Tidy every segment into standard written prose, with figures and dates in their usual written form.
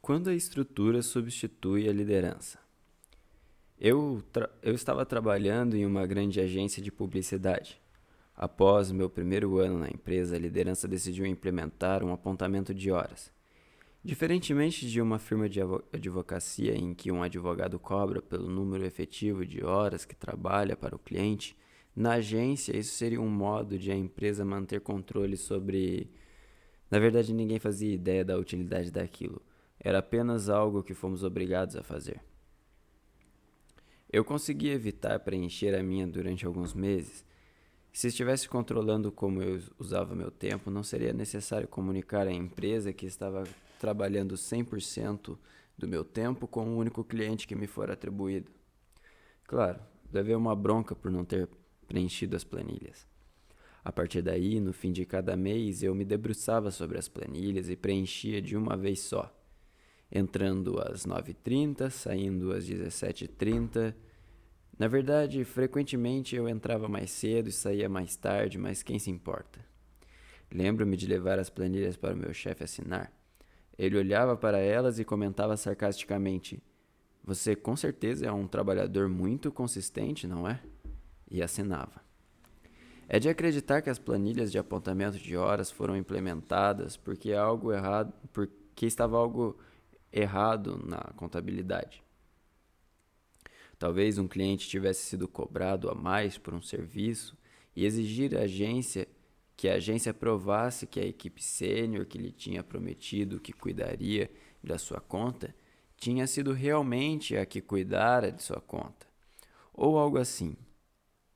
Quando a estrutura substitui a liderança. Eu estava trabalhando em uma grande agência de publicidade. Após meu primeiro ano na empresa, a liderança decidiu implementar um apontamento de horas. Diferentemente de uma firma de advocacia em que um advogado cobra pelo número efetivo de horas que trabalha para o cliente, na agência isso seria um modo de a empresa manter controle sobre. Na verdade, ninguém fazia ideia da utilidade daquilo. Era apenas algo que fomos obrigados a fazer. Eu consegui evitar preencher a minha durante alguns meses. Se estivesse controlando como eu usava meu tempo, não seria necessário comunicar à empresa que estava trabalhando 100% do meu tempo com um único cliente que me for atribuído. Claro, levei uma bronca por não ter preenchido as planilhas. A partir daí, no fim de cada mês, eu me debruçava sobre as planilhas e preenchia de uma vez só, entrando às 9h30, saindo às 17h30. Na verdade, frequentemente eu entrava mais cedo e saía mais tarde, mas quem se importa? Lembro-me de levar as planilhas para o meu chefe assinar. Ele olhava para elas e comentava sarcasticamente: "Você com certeza é um trabalhador muito consistente, não é?" E assinava. É de acreditar que as planilhas de apontamento de horas foram implementadas porque estava algo errado na contabilidade. Talvez um cliente tivesse sido cobrado a mais por um serviço e exigir que a agência provasse que a equipe sênior que lhe tinha prometido que cuidaria da sua conta tinha sido realmente a que cuidara de sua conta, ou algo assim.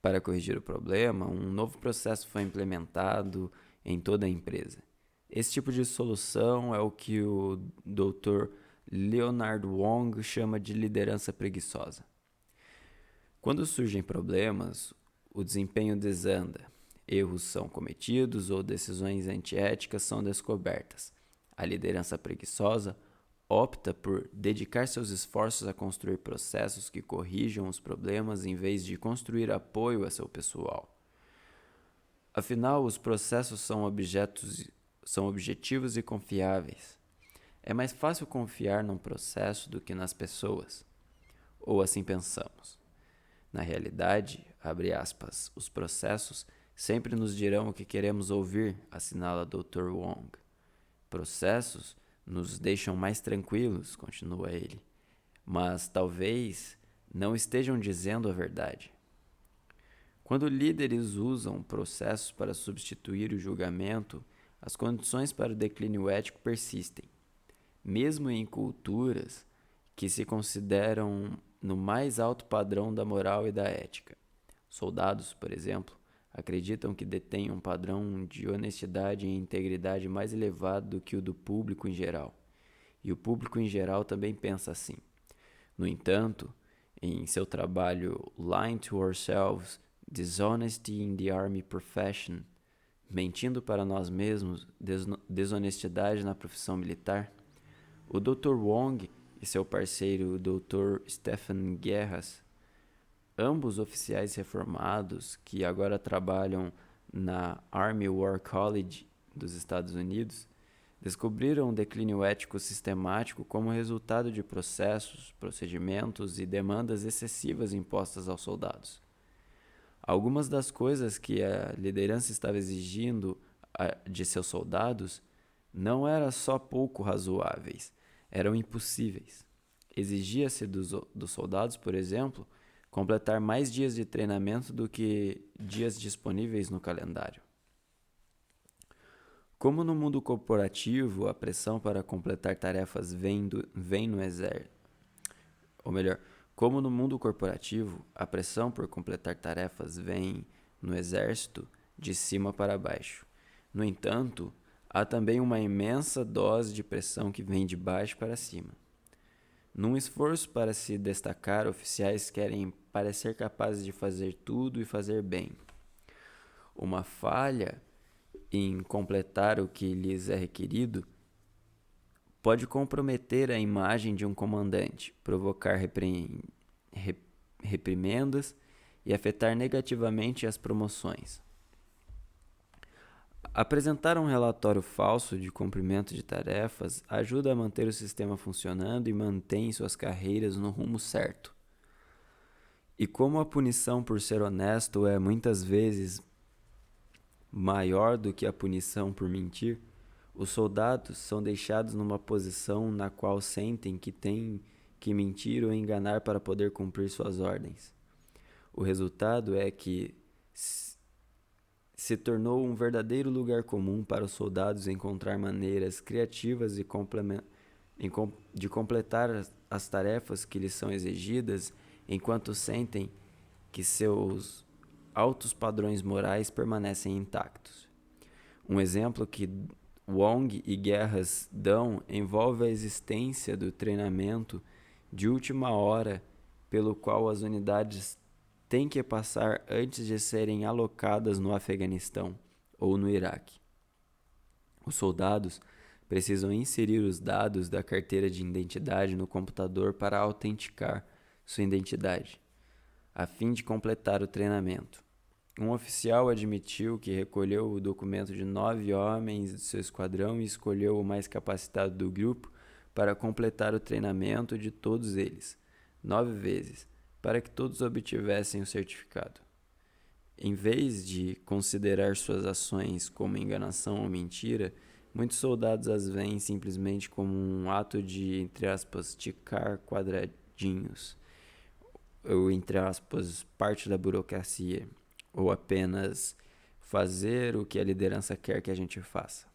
Para corrigir o problema, um novo processo foi implementado em toda a empresa. Esse tipo de solução é o que o Dr. Leonard Wong chama de liderança preguiçosa. Quando surgem problemas, o desempenho desanda, erros são cometidos ou decisões antiéticas são descobertas. A liderança preguiçosa opta por dedicar seus esforços a construir processos que corrijam os problemas em vez de construir apoio a seu pessoal. Afinal, os processos são objetivos e confiáveis. É mais fácil confiar num processo do que nas pessoas. Ou assim pensamos. Na realidade, abre aspas, os processos sempre nos dirão o que queremos ouvir, assinala Dr. Wong. Processos nos deixam mais tranquilos, continua ele, mas talvez não estejam dizendo a verdade. Quando líderes usam processos para substituir o julgamento, as condições para o declínio ético persistem, mesmo em culturas que se consideram no mais alto padrão da moral e da ética. Soldados, por exemplo, acreditam que detêm um padrão de honestidade e integridade mais elevado do que o do público em geral. E o público em geral também pensa assim. No entanto, em seu trabalho Lying to Ourselves, Dishonesty in the Army Profession, Mentindo para Nós Mesmos, Desonestidade na Profissão Militar, o Dr. Wong e seu parceiro Dr. Stephen Guerras, ambos oficiais reformados que agora trabalham na Army War College dos Estados Unidos, descobriram um declínio ético sistemático como resultado de processos, procedimentos e demandas excessivas impostas aos soldados. Algumas das coisas que a liderança estava exigindo de seus soldados não eram só pouco razoáveis, eram impossíveis. Exigia-se dos soldados, por exemplo, completar mais dias de treinamento do que dias disponíveis no calendário. Como no mundo corporativo, a pressão para completar tarefas vem no exército. Ou melhor, como no mundo corporativo, a pressão por completar tarefas vem no exército de cima para baixo. No entanto, há também uma imensa dose de pressão que vem de baixo para cima. Num esforço para se destacar, oficiais querem parecer capazes de fazer tudo e fazer bem. Uma falha em completar o que lhes é requerido pode comprometer a imagem de um comandante, provocar reprimendas e afetar negativamente as promoções. Apresentar um relatório falso de cumprimento de tarefas ajuda a manter o sistema funcionando e mantém suas carreiras no rumo certo. E como a punição por ser honesto é muitas vezes maior do que a punição por mentir, os soldados são deixados numa posição na qual sentem que têm que mentir ou enganar para poder cumprir suas ordens. O resultado é que se tornou um verdadeiro lugar comum para os soldados encontrar maneiras criativas de completar as tarefas que lhes são exigidas, enquanto sentem que seus altos padrões morais permanecem intactos. Um exemplo que Wong e Guerras dão envolve a existência do treinamento de última hora pelo qual as unidades têm que passar antes de serem alocadas no Afeganistão ou no Iraque. Os soldados precisam inserir os dados da carteira de identidade no computador para autenticar sua identidade, a fim de completar o treinamento. Um oficial admitiu que recolheu o documento de 9 homens de seu esquadrão e escolheu o mais capacitado do grupo para completar o treinamento de todos eles, 9 vezes, para que todos obtivessem o certificado. Em vez de considerar suas ações como enganação ou mentira, muitos soldados as veem simplesmente como um ato de, entre aspas, ticar quadradinhos, ou, entre aspas, parte da burocracia, ou apenas fazer o que a liderança quer que a gente faça.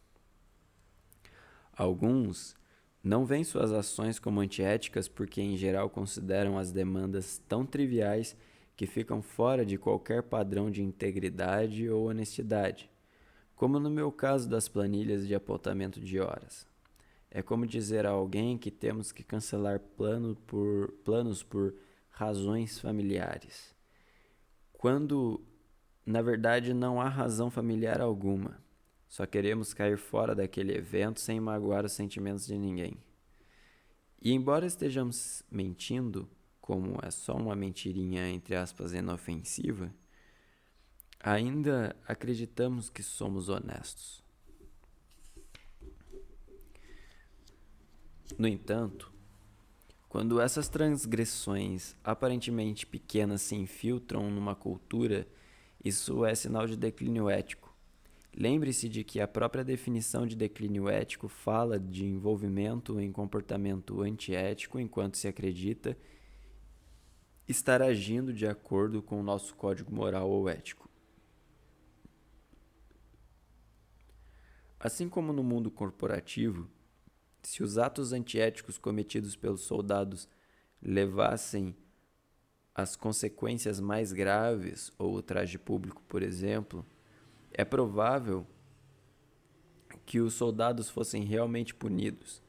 Alguns não veem suas ações como antiéticas porque, em geral, consideram as demandas tão triviais que ficam fora de qualquer padrão de integridade ou honestidade, como no meu caso das planilhas de apontamento de horas. É como dizer a alguém que temos que cancelar planos por razões familiares, quando, na verdade, não há razão familiar alguma. Só queremos cair fora daquele evento sem magoar os sentimentos de ninguém. E embora estejamos mentindo, como é só uma mentirinha entre aspas inofensiva, ainda acreditamos que somos honestos. No entanto, quando essas transgressões aparentemente pequenas se infiltram numa cultura, isso é sinal de declínio ético. Lembre-se de que a própria definição de declínio ético fala de envolvimento em comportamento antiético enquanto se acredita estar agindo de acordo com o nosso código moral ou ético. Assim como no mundo corporativo, se os atos antiéticos cometidos pelos soldados levassem às consequências mais graves, ou o traje público, por exemplo, é provável que os soldados fossem realmente punidos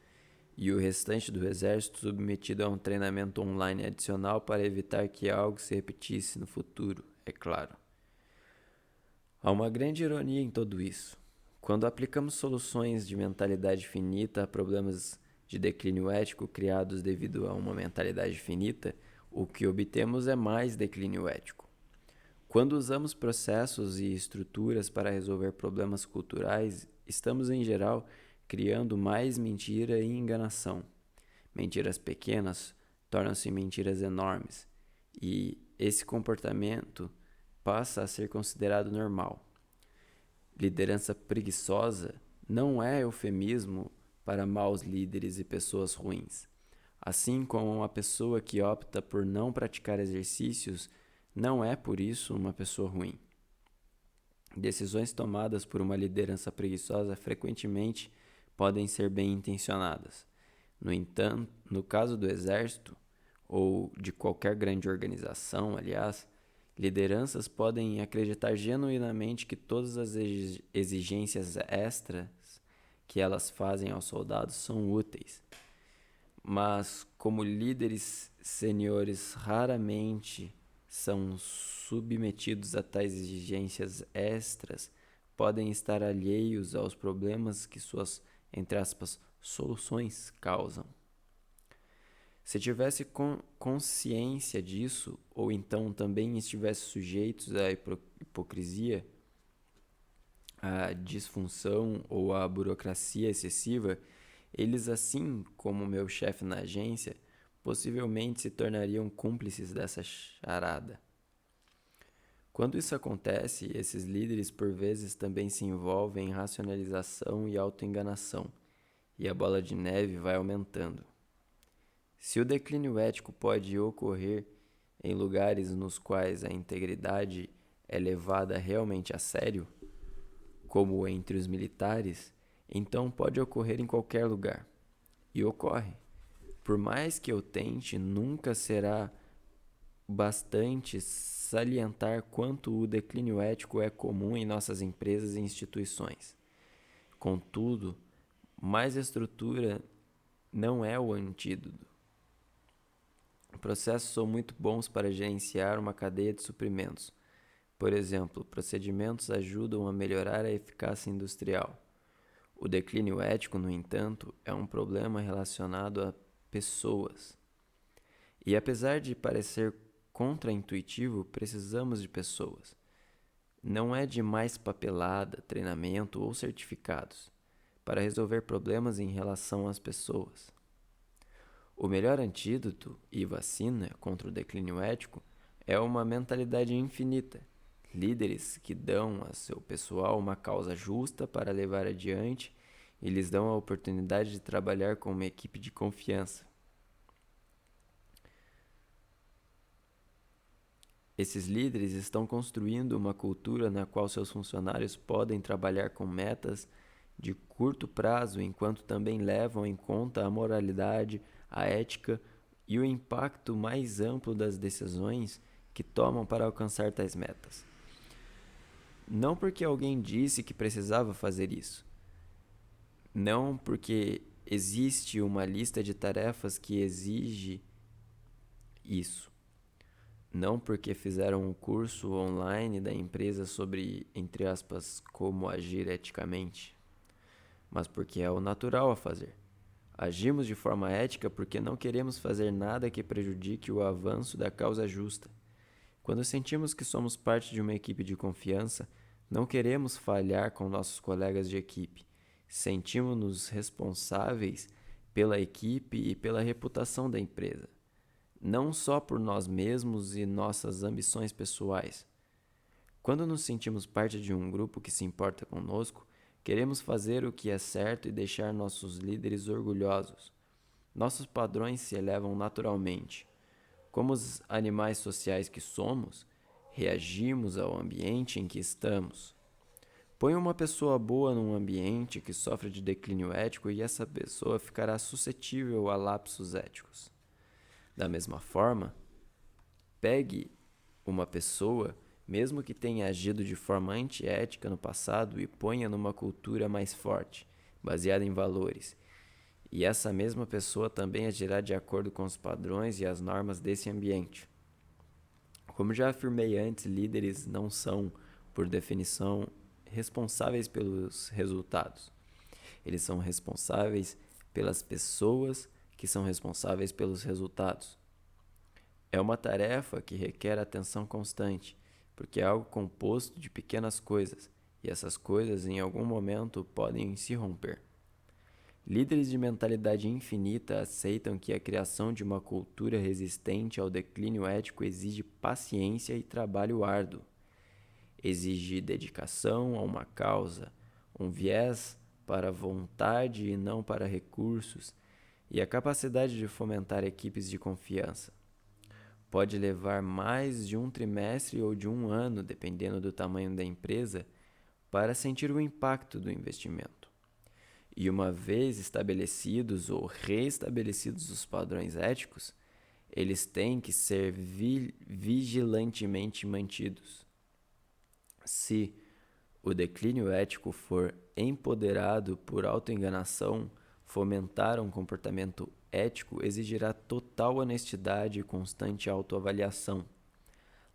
e o restante do exército submetido a um treinamento online adicional para evitar que algo se repetisse no futuro, é claro. Há uma grande ironia em tudo isso. Quando aplicamos soluções de mentalidade finita a problemas de declínio ético criados devido a uma mentalidade finita, o que obtemos é mais declínio ético. Quando usamos processos e estruturas para resolver problemas culturais, estamos, em geral, criando mais mentira e enganação. Mentiras pequenas tornam-se mentiras enormes, e esse comportamento passa a ser considerado normal. Liderança preguiçosa não é eufemismo para maus líderes e pessoas ruins. Assim como uma pessoa que opta por não praticar exercícios não é, por isso, uma pessoa ruim. Decisões tomadas por uma liderança preguiçosa frequentemente podem ser bem intencionadas. No entanto, no caso do exército, ou de qualquer grande organização, aliás, lideranças podem acreditar genuinamente que todas as exigências extras que elas fazem aos soldados são úteis. Mas, como líderes seniores raramente são submetidos a tais exigências extras, podem estar alheios aos problemas que suas, entre aspas, soluções causam. Se tivesse consciência disso, ou então também estivesse sujeitos à hipocrisia, a disfunção ou a burocracia excessiva, eles, assim como meu chefe na agência, possivelmente se tornariam cúmplices dessa charada. Quando isso acontece, esses líderes por vezes também se envolvem em racionalização e autoenganação, e a bola de neve vai aumentando. Se o declínio ético pode ocorrer em lugares nos quais a integridade é levada realmente a sério, como entre os militares, então pode ocorrer em qualquer lugar. E ocorre. Por mais que eu tente, nunca será bastante salientar quanto o declínio ético é comum em nossas empresas e instituições. Contudo, mais estrutura não é o antídoto. Processos são muito bons para gerenciar uma cadeia de suprimentos. Por exemplo, procedimentos ajudam a melhorar a eficácia industrial. O declínio ético, no entanto, é um problema relacionado a pessoas. E apesar de parecer contraintuitivo, precisamos de pessoas. Não é de mais papelada, treinamento ou certificados para resolver problemas em relação às pessoas. O melhor antídoto e vacina contra o declínio ético é uma mentalidade infinita. Líderes que dão a seu pessoal uma causa justa para levar adiante e lhes dão a oportunidade de trabalhar com uma equipe de confiança. Esses líderes estão construindo uma cultura na qual seus funcionários podem trabalhar com metas de curto prazo, enquanto também levam em conta a moralidade, a ética e o impacto mais amplo das decisões que tomam para alcançar tais metas. Não porque alguém disse que precisava fazer isso. Não porque existe uma lista de tarefas que exige isso. Não porque fizeram um curso online da empresa sobre, entre aspas, como agir eticamente, mas porque é o natural a fazer. Agimos de forma ética porque não queremos fazer nada que prejudique o avanço da causa justa. Quando sentimos que somos parte de uma equipe de confiança, não queremos falhar com nossos colegas de equipe. Sentimos-nos responsáveis pela equipe e pela reputação da empresa, não só por nós mesmos e nossas ambições pessoais. Quando nos sentimos parte de um grupo que se importa conosco, queremos fazer o que é certo e deixar nossos líderes orgulhosos. Nossos padrões se elevam naturalmente. Como os animais sociais que somos, reagimos ao ambiente em que estamos. Põe uma pessoa boa num ambiente que sofre de declínio ético e essa pessoa ficará suscetível a lapsos éticos. Da mesma forma, pegue uma pessoa, mesmo que tenha agido de forma antiética no passado, e ponha numa cultura mais forte, baseada em valores. E essa mesma pessoa também agirá de acordo com os padrões e as normas desse ambiente. Como já afirmei antes, líderes não são, por definição, responsáveis pelos resultados. Eles são responsáveis pelas pessoas que são responsáveis pelos resultados. É uma tarefa que requer atenção constante, porque é algo composto de pequenas coisas, e essas coisas em algum momento podem se romper. Líderes de mentalidade infinita aceitam que a criação de uma cultura resistente ao declínio ético exige paciência e trabalho árduo. Exige dedicação a uma causa, um viés para a vontade e não para recursos, e a capacidade de fomentar equipes de confiança. Pode levar mais de um trimestre ou de um ano, dependendo do tamanho da empresa, para sentir o impacto do investimento. E uma vez estabelecidos ou reestabelecidos os padrões éticos, eles têm que ser vigilantemente mantidos. Se o declínio ético for empoderado por autoenganação, fomentar um comportamento ético exigirá total honestidade e constante autoavaliação.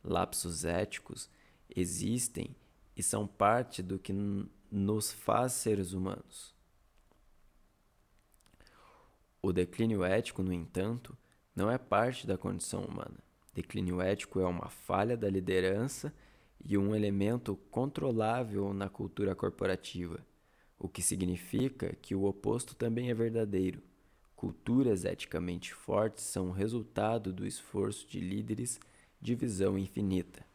Lapsos éticos existem e são parte do que nos faz seres humanos. O declínio ético, no entanto, não é parte da condição humana. Declínio ético é uma falha da liderança e um elemento controlável na cultura corporativa, o que significa que o oposto também é verdadeiro. Culturas eticamente fortes são o resultado do esforço de líderes de visão infinita.